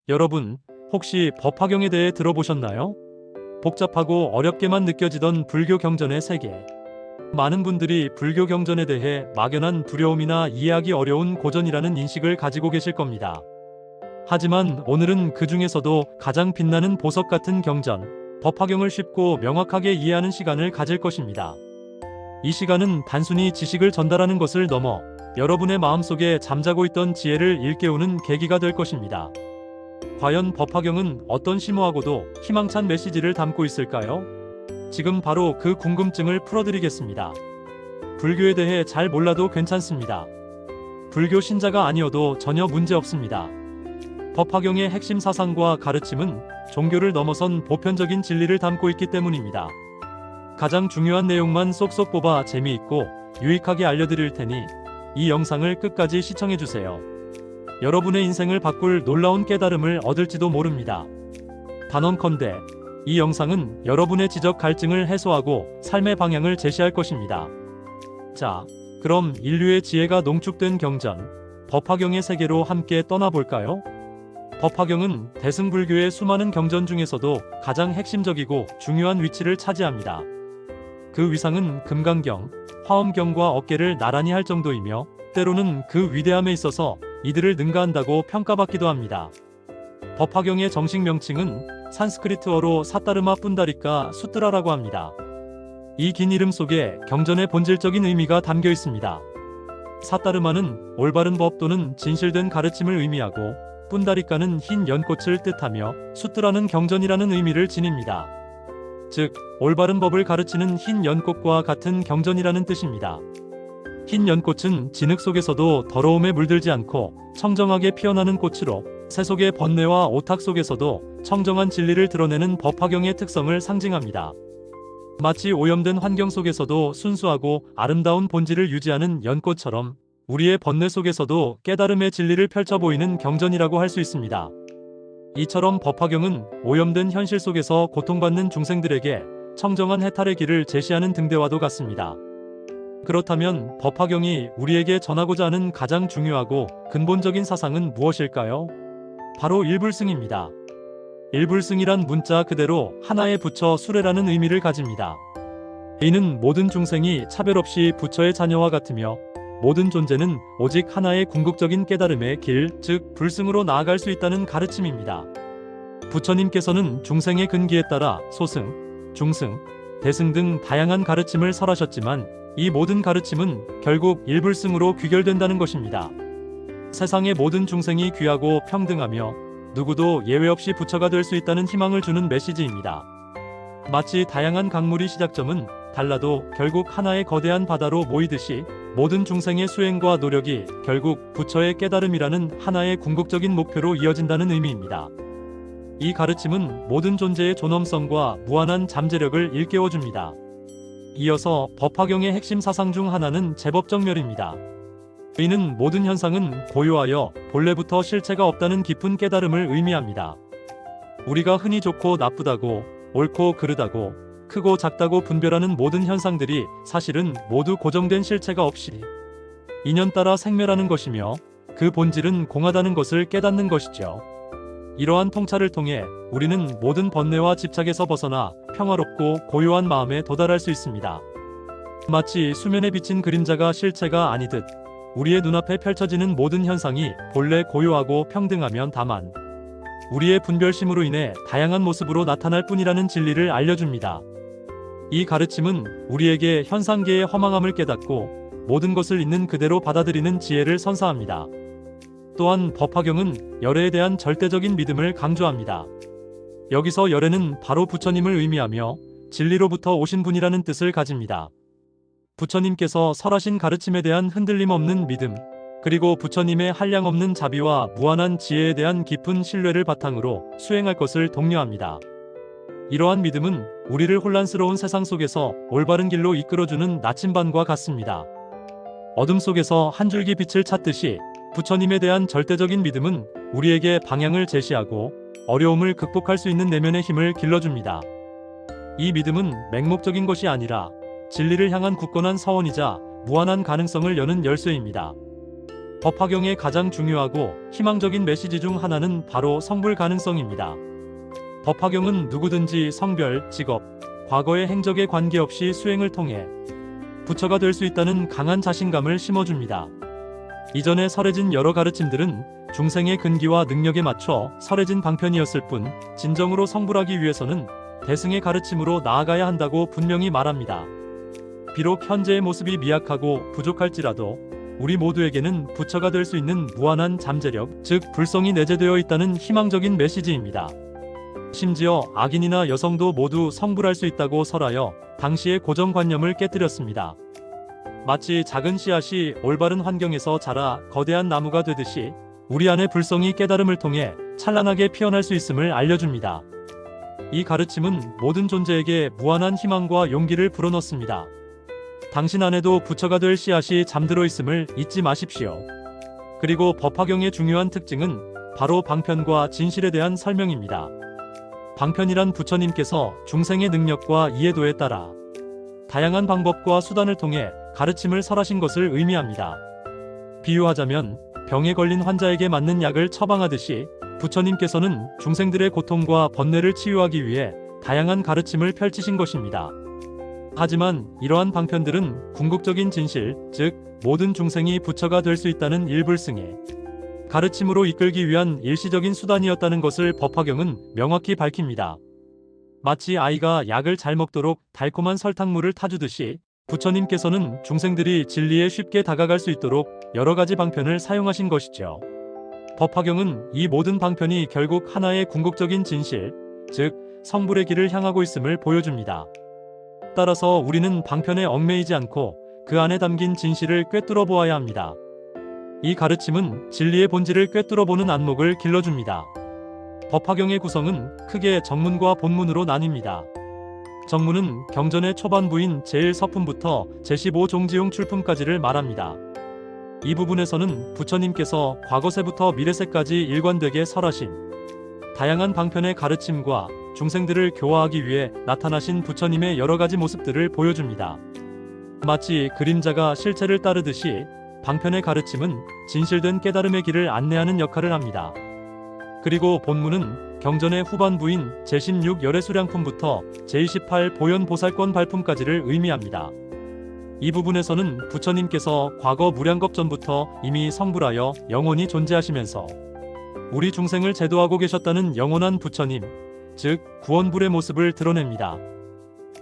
여러분, 혹시 법화경에 대해 들어보셨나요? 복잡하고 어렵게만 느껴지던 불교 경전의 세계. 많은 분들이 불교 경전에 대해 막연한 두려움이나 이해하기 어려운 고전이라는 인식을 가지고 계실 겁니다. 하지만 오늘은 그 중에서도 가장 빛나는 보석 같은 경전, 법화경을 쉽고 명확하게 이해하는 시간을 가질 것입니다. 이 시간은 단순히 지식을 전달하는 것을 넘어 여러분의 마음속에 잠자고 있던 지혜를 일깨우는 계기가 될 것입니다. 과연 법화경은 어떤 심오하고도 희망찬 메시지를 담고 있을까요? 지금 바로 그 궁금증을 풀어드리겠습니다. 불교에 대해 잘 몰라도 괜찮습니다. 불교 신자가 아니어도 전혀 문제 없습니다. 법화경의 핵심 사상과 가르침은 종교를 넘어선 보편적인 진리를 담고 있기 때문입니다. 가장 중요한 내용만 쏙쏙 뽑아 재미있고 유익하게 알려드릴 테니 이 영상을 끝까지 시청해주세요. 여러분의 인생을 바꿀 놀라운 깨달음을 얻을지도 모릅니다. 단언컨대 이 영상은 여러분의 지적 갈증을 해소하고 삶의 방향을 제시할 것입니다. 자, 그럼 인류의 지혜가 농축된 경전, 법화경의 세계로 함께 떠나볼까요? 법화경은 대승불교의 수많은 경전 중에서도 가장 핵심적이고 중요한 위치를 차지합니다. 그 위상은 금강경, 화엄경과 어깨를 나란히 할 정도이며 때로는 그 위대함에 있어서 이들을 능가한다고 평가받기도 합니다. 법화경의 정식 명칭은 산스크리트어로 사따르마 푼다리까 수트라라고 합니다. 이 긴 이름 속에 경전의 본질적인 의미가 담겨 있습니다. 사따르마는 올바른 법 또는 진실된 가르침을 의미하고 푼다리까는 흰 연꽃을 뜻하며 수트라는 경전이라는 의미를 지닙니다. 즉, 올바른 법을 가르치는 흰 연꽃과 같은 경전이라는 뜻입니다. 흰 연꽃은 진흙 속에서도 더러움에 물들지 않고 청정하게 피어나는 꽃으로 새 속의 번뇌와 오탁 속에서도 청정한 진리를 드러내는 법화경의 특성을 상징합니다. 마치 오염된 환경 속에서도 순수하고 아름다운 본질을 유지하는 연꽃처럼 우리의 번뇌 속에서도 깨달음의 진리를 펼쳐 보이는 경전이라고 할 수 있습니다. 이처럼 법화경은 오염된 현실 속에서 고통받는 중생들에게 청정한 해탈의 길을 제시하는 등대와도 같습니다. 그렇다면 법화경이 우리에게 전하고자 하는 가장 중요하고 근본적인 사상은 무엇일까요? 바로 일불승입니다. 일불승이란 문자 그대로 하나에 부처 수레라는 의미를 가집니다. 이는 모든 중생이 차별 없이 부처의 자녀와 같으며 모든 존재는 오직 하나의 궁극적인 깨달음의 길, 즉 불승으로 나아갈 수 있다는 가르침입니다. 부처님께서는 중생의 근기에 따라 소승, 중승, 대승 등 다양한 가르침을 설하셨지만 이 모든 가르침은 결국 일불승으로 귀결된다는 것입니다. 세상의 모든 중생이 귀하고 평등하며 누구도 예외 없이 부처가 될 수 있다는 희망을 주는 메시지입니다. 마치 다양한 강물이 시작점은 달라도 결국 하나의 거대한 바다로 모이듯이 모든 중생의 수행과 노력이 결국 부처의 깨달음이라는 하나의 궁극적인 목표로 이어진다는 의미입니다. 이 가르침은 모든 존재의 존엄성과 무한한 잠재력을 일깨워줍니다. 이어서 법화경의 핵심 사상 중 하나는 제법정멸입니다. 이는 모든 현상은 고요하여 본래부터 실체가 없다는 깊은 깨달음을 의미합니다. 우리가 흔히 좋고 나쁘다고, 옳고 그르다고, 크고 작다고 분별하는 모든 현상들이 사실은 모두 고정된 실체가 없이 인연 따라 생멸하는 것이며 그 본질은 공하다는 것을 깨닫는 것이죠. 이러한 통찰을 통해 우리는 모든 번뇌와 집착에서 벗어나 평화롭고 고요한 마음에 도달할 수 있습니다. 마치 수면에 비친 그림자가 실체가 아니듯 우리의 눈앞에 펼쳐지는 모든 현상이 본래 고요하고 평등하면 다만 우리의 분별심으로 인해 다양한 모습으로 나타날 뿐이라는 진리를 알려줍니다. 이 가르침은 우리에게 현상계의 허망함을 깨닫고 모든 것을 있는 그대로 받아들이는 지혜를 선사합니다. 또한 법화경은 열애에 대한 절대적인 믿음을 강조합니다. 여기서 열애는 바로 부처님을 의미하며 진리로부터 오신 분이라는 뜻을 가집니다. 부처님께서 설하신 가르침에 대한 흔들림 없는 믿음, 그리고 부처님의 한량없는 자비와 무한한 지혜에 대한 깊은 신뢰를 바탕으로 수행할 것을 독려합니다. 이러한 믿음은 우리를 혼란스러운 세상 속에서 올바른 길로 이끌어주는 나침반과 같습니다. 어둠 속에서 한 줄기 빛을 찾듯이 부처님에 대한 절대적인 믿음은 우리에게 방향을 제시하고 어려움을 극복할 수 있는 내면의 힘을 길러줍니다. 이 믿음은 맹목적인 것이 아니라 진리를 향한 굳건한 서원이자 무한한 가능성을 여는 열쇠입니다. 법화경의 가장 중요하고 희망적인 메시지 중 하나는 바로 성불 가능성입니다. 법화경은 누구든지 성별, 직업, 과거의 행적에 관계없이 수행을 통해 부처가 될 수 있다는 강한 자신감을 심어줍니다. 이전에 설해진 여러 가르침들은 중생의 근기와 능력에 맞춰 설해진 방편이었을 뿐 진정으로 성불하기 위해서는 대승의 가르침으로 나아가야 한다고 분명히 말합니다. 비록 현재의 모습이 미약하고 부족할지라도 우리 모두에게는 부처가 될 수 있는 무한한 잠재력, 즉 불성이 내재되어 있다는 희망적인 메시지입니다. 심지어 악인이나 여성도 모두 성불할 수 있다고 설하여 당시의 고정관념을 깨뜨렸습니다. 마치 작은 씨앗이 올바른 환경에서 자라 거대한 나무가 되듯이 우리 안의 불성이 깨달음을 통해 찬란하게 피어날 수 있음을 알려줍니다. 이 가르침은 모든 존재에게 무한한 희망과 용기를 불어넣습니다. 당신 안에도 부처가 될 씨앗이 잠들어 있음을 잊지 마십시오. 그리고 법화경의 중요한 특징은 바로 방편과 진실에 대한 설명입니다. 방편이란 부처님께서 중생의 능력과 이해도에 따라 다양한 방법과 수단을 통해 가르침을 설하신 것을 의미합니다. 비유하자면 병에 걸린 환자에게 맞는 약을 처방하듯이 부처님께서는 중생들의 고통과 번뇌를 치유하기 위해 다양한 가르침을 펼치신 것입니다. 하지만 이러한 방편들은 궁극적인 진실, 즉 모든 중생이 부처가 될 수 있다는 일불승의 가르침으로 이끌기 위한 일시적인 수단이었다는 것을 법화경은 명확히 밝힙니다. 마치 아이가 약을 잘 먹도록 달콤한 설탕물을 타주듯이 부처님께서는 중생들이 진리에 쉽게 다가갈 수 있도록 여러 가지 방편을 사용하신 것이죠. 법화경은 이 모든 방편이 결국 하나의 궁극적인 진실, 즉 성불의 길을 향하고 있음을 보여줍니다. 따라서 우리는 방편에 얽매이지 않고 그 안에 담긴 진실을 꿰뚫어 보아야 합니다. 이 가르침은 진리의 본질을 꿰뚫어보는 안목을 길러줍니다. 법화경의 구성은 크게 정문과 본문으로 나뉩니다. 정문은 경전의 초반부인 제1서품부터 제15종지용 출품까지를 말합니다. 이 부분에서는 부처님께서 과거세부터 미래세까지 일관되게 설하신 다양한 방편의 가르침과 중생들을 교화하기 위해 나타나신 부처님의 여러 가지 모습들을 보여줍니다. 마치 그림자가 실체를 따르듯이 방편의 가르침은 진실된 깨달음의 길을 안내하는 역할을 합니다. 그리고 본문은 경전의 후반부인 제16 열애수량품부터 제28 보현보살권 발품까지를 의미합니다. 이 부분에서는 부처님께서 과거 무량겁 전부터 이미 성불하여 영원히 존재하시면서 우리 중생을 제도하고 계셨다는 영원한 부처님, 즉 구원불의 모습을 드러냅니다.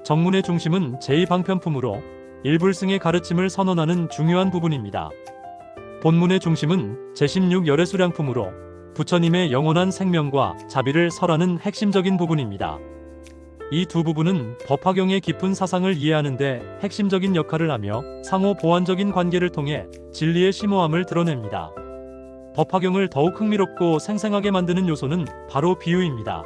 정문의 중심은 제2방편품으로 일불승의 가르침을 선언하는 중요한 부분입니다. 본문의 중심은 제16 열애수량품으로 부처님의 영원한 생명과 자비를 설하는 핵심적인 부분입니다. 이 두 부분은 법화경의 깊은 사상을 이해하는 데 핵심적인 역할을 하며 상호 보완적인 관계를 통해 진리의 심오함을 드러냅니다. 법화경을 더욱 흥미롭고 생생하게 만드는 요소는 바로 비유입니다.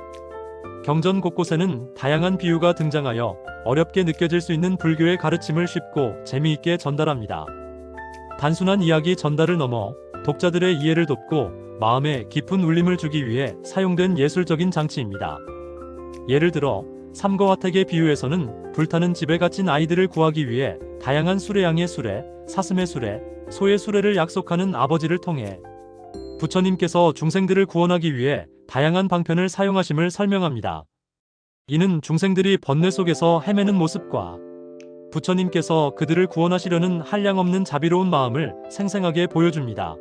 경전 곳곳에는 다양한 비유가 등장하여 어렵게 느껴질 수 있는 불교의 가르침을 쉽고 재미있게 전달합니다. 단순한 이야기 전달을 넘어 독자들의 이해를 돕고 마음에 깊은 울림을 주기 위해 사용된 예술적인 장치입니다. 예를 들어 삼거화택의 비유에서는 불타는 집에 갇힌 아이들을 구하기 위해 다양한 수레양의 수레, 사슴의 수레, 소의 수레를 약속하는 아버지를 통해 부처님께서 중생들을 구원하기 위해 다양한 방편을 사용하심을 설명합니다. 이는 중생들이 번뇌 속에서 헤매는 모습과 부처님께서 그들을 구원하시려는 한량없는 자비로운 마음을 생생하게 보여줍니다.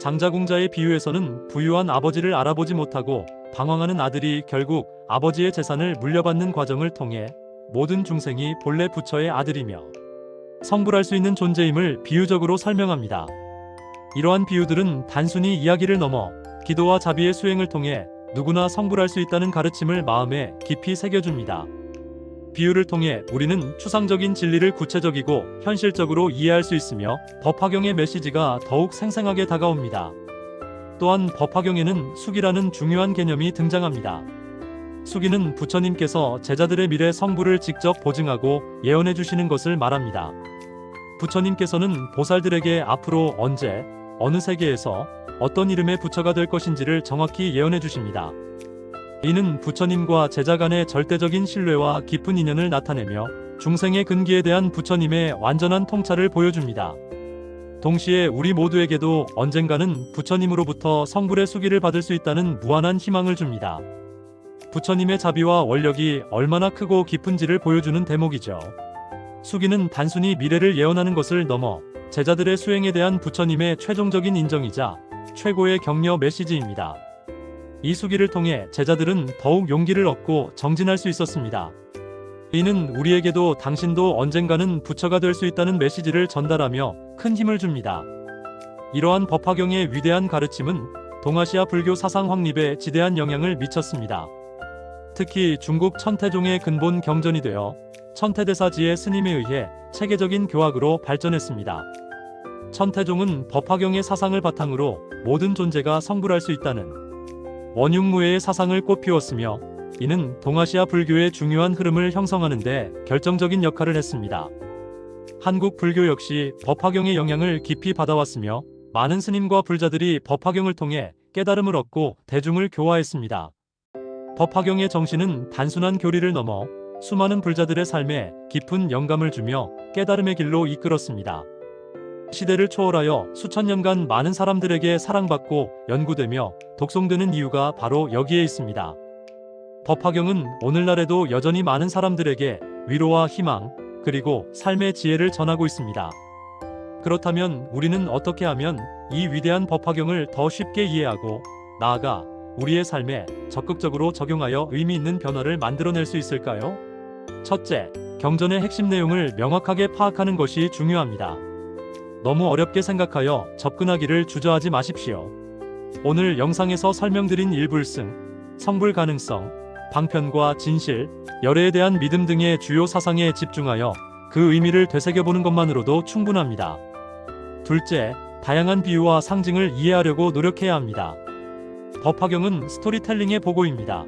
장자궁자의 비유에서는 부유한 아버지를 알아보지 못하고 방황하는 아들이 결국 아버지의 재산을 물려받는 과정을 통해 모든 중생이 본래 부처의 아들이며 성불할 수 있는 존재임을 비유적으로 설명합니다. 이러한 비유들은 단순히 이야기를 넘어 기도와 자비의 수행을 통해 누구나 성불할 수 있다는 가르침을 마음에 깊이 새겨줍니다. 비유를 통해 우리는 추상적인 진리를 구체적이고 현실적으로 이해할 수 있으며 법화경의 메시지가 더욱 생생하게 다가옵니다. 또한 법화경에는 숙이라는 중요한 개념이 등장합니다. 숙이는 부처님께서 제자들의 미래 성불을 직접 보증하고 예언해 주시는 것을 말합니다. 부처님께서는 보살들에게 앞으로 언제, 어느 세계에서 어떤 이름의 부처가 될 것인지를 정확히 예언해 주십니다. 이는 부처님과 제자 간의 절대적인 신뢰와 깊은 인연을 나타내며 중생의 근기에 대한 부처님의 완전한 통찰을 보여줍니다. 동시에 우리 모두에게도 언젠가는 부처님으로부터 성불의 수기를 받을 수 있다는 무한한 희망을 줍니다. 부처님의 자비와 원력이 얼마나 크고 깊은지를 보여주는 대목이죠. 수기는 단순히 미래를 예언하는 것을 넘어 제자들의 수행에 대한 부처님의 최종적인 인정이자 최고의 격려 메시지입니다. 이 수기를 통해 제자들은 더욱 용기를 얻고 정진할 수 있었습니다. 이는 우리에게도 당신도 언젠가는 부처가 될 수 있다는 메시지를 전달하며 큰 힘을 줍니다. 이러한 법화경의 위대한 가르침은 동아시아 불교 사상 확립에 지대한 영향을 미쳤습니다. 특히 중국 천태종의 근본 경전이 되어 천태대사지의 스님에 의해 체계적인 교학으로 발전했습니다. 천태종은 법화경의 사상을 바탕으로 모든 존재가 성불할 수 있다는 원흉무해의 사상을 꽃피웠으며 이는 동아시아 불교의 중요한 흐름을 형성하는 데 결정적인 역할을 했습니다. 한국 불교 역시 법화경의 영향을 깊이 받아왔으며 많은 스님과 불자들이 법화경을 통해 깨달음을 얻고 대중을 교화했습니다. 법화경의 정신은 단순한 교리를 넘어 수많은 불자들의 삶에 깊은 영감을 주며 깨달음의 길로 이끌었습니다. 시대를 초월하여 수천 년간 많은 사람들에게 사랑받고 연구되며 독송되는 이유가 바로 여기에 있습니다. 법화경은 오늘날에도 여전히 많은 사람들에게 위로와 희망, 그리고 삶의 지혜를 전하고 있습니다. 그렇다면 우리는 어떻게 하면 이 위대한 법화경을 더 쉽게 이해하고 나아가 우리의 삶에 적극적으로 적용하여 의미 있는 변화를 만들어낼 수 있을까요? 첫째, 경전의 핵심 내용을 명확하게 파악하는 것이 중요합니다. 너무 어렵게 생각하여 접근하기를 주저하지 마십시오. 오늘 영상에서 설명드린 일불승, 성불 가능성, 방편과 진실, 열애에 대한 믿음 등의 주요 사상에 집중하여 그 의미를 되새겨보는 것만으로도 충분합니다. 둘째, 다양한 비유와 상징을 이해하려고 노력해야 합니다. 법화경은 스토리텔링의 보고입니다.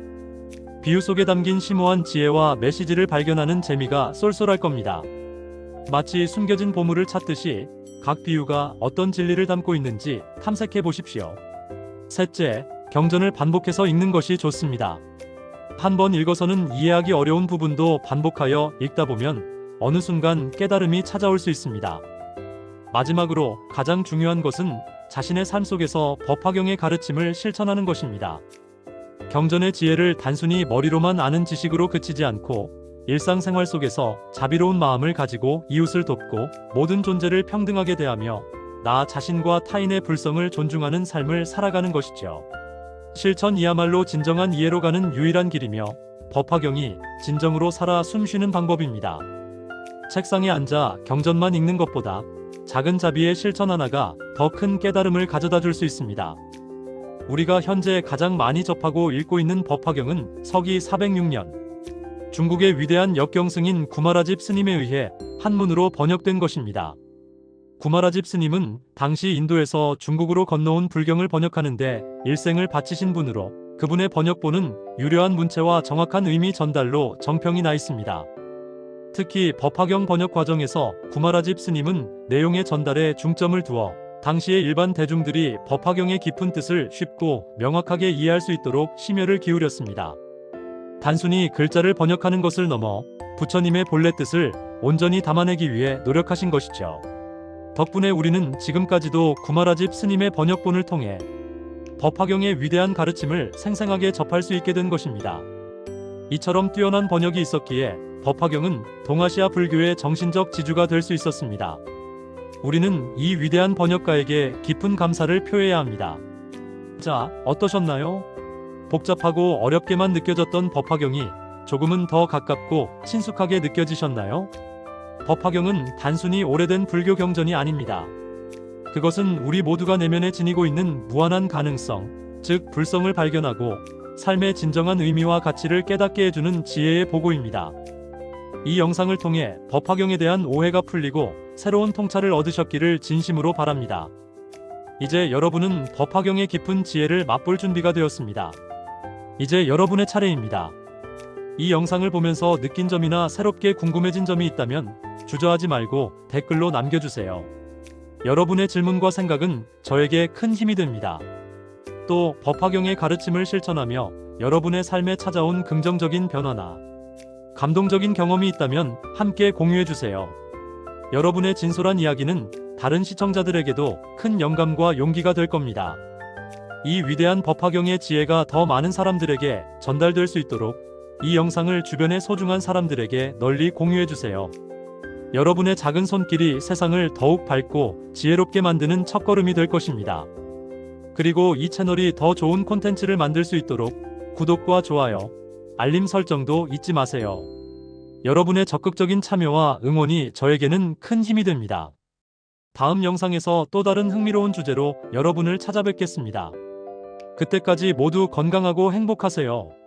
비유 속에 담긴 심오한 지혜와 메시지를 발견하는 재미가 쏠쏠할 겁니다. 마치 숨겨진 보물을 찾듯이 각 비유가 어떤 진리를 담고 있는지 탐색해 보십시오. 셋째, 경전을 반복해서 읽는 것이 좋습니다. 한 번 읽어서는 이해하기 어려운 부분도 반복하여 읽다 보면 어느 순간 깨달음이 찾아올 수 있습니다. 마지막으로 가장 중요한 것은 자신의 삶 속에서 법화경의 가르침을 실천하는 것입니다. 경전의 지혜를 단순히 머리로만 아는 지식으로 그치지 않고 일상생활 속에서 자비로운 마음을 가지고 이웃을 돕고 모든 존재를 평등하게 대하며 나 자신과 타인의 불성을 존중하는 삶을 살아가는 것이죠. 실천이야말로 진정한 이해로 가는 유일한 길이며 법화경이 진정으로 살아 숨쉬는 방법입니다. 책상에 앉아 경전만 읽는 것보다 작은 자비의 실천 하나가 더 큰 깨달음을 가져다 줄 수 있습니다. 우리가 현재 가장 많이 접하고 읽고 있는 법화경은 서기 406년 중국의 위대한 역경승인 구마라집 스님에 의해 한문으로 번역된 것입니다. 구마라집 스님은 당시 인도에서 중국으로 건너온 불경을 번역하는데 일생을 바치신 분으로 그분의 번역본은 유려한 문체와 정확한 의미 전달로 정평이 나 있습니다. 특히 법화경 번역 과정에서 구마라집 스님은 내용의 전달에 중점을 두어 당시의 일반 대중들이 법화경의 깊은 뜻을 쉽고 명확하게 이해할 수 있도록 심혈을 기울였습니다. 단순히 글자를 번역하는 것을 넘어 부처님의 본래 뜻을 온전히 담아내기 위해 노력하신 것이죠. 덕분에 우리는 지금까지도 구마라집 스님의 번역본을 통해 법화경의 위대한 가르침을 생생하게 접할 수 있게 된 것입니다. 이처럼 뛰어난 번역이 있었기에 법화경은 동아시아 불교의 정신적 지주가 될 수 있었습니다. 우리는 이 위대한 번역가에게 깊은 감사를 표해야 합니다. 자, 어떠셨나요? 복잡하고 어렵게만 느껴졌던 법화경이 조금은 더 가깝고 친숙하게 느껴지셨나요? 법화경은 단순히 오래된 불교 경전이 아닙니다. 그것은 우리 모두가 내면에 지니고 있는 무한한 가능성, 즉 불성을 발견하고 삶의 진정한 의미와 가치를 깨닫게 해주는 지혜의 보고입니다. 이 영상을 통해 법화경에 대한 오해가 풀리고 새로운 통찰을 얻으셨기를 진심으로 바랍니다. 이제 여러분은 법화경의 깊은 지혜를 맛볼 준비가 되었습니다. 이제 여러분의 차례입니다. 이 영상을 보면서 느낀 점이나 새롭게 궁금해진 점이 있다면 주저하지 말고 댓글로 남겨주세요. 여러분의 질문과 생각은 저에게 큰 힘이 됩니다. 또 법화경의 가르침을 실천하며 여러분의 삶에 찾아온 긍정적인 변화나 감동적인 경험이 있다면 함께 공유해주세요. 여러분의 진솔한 이야기는 다른 시청자들에게도 큰 영감과 용기가 될 겁니다. 이 위대한 법화경의 지혜가 더 많은 사람들에게 전달될 수 있도록 이 영상을 주변의 소중한 사람들에게 널리 공유해주세요. 여러분의 작은 손길이 세상을 더욱 밝고 지혜롭게 만드는 첫걸음이 될 것입니다. 그리고 이 채널이 더 좋은 콘텐츠를 만들 수 있도록 구독과 좋아요, 알림 설정도 잊지 마세요. 여러분의 적극적인 참여와 응원이 저에게는 큰 힘이 됩니다. 다음 영상에서 또 다른 흥미로운 주제로 여러분을 찾아뵙겠습니다. 그때까지 모두 건강하고 행복하세요.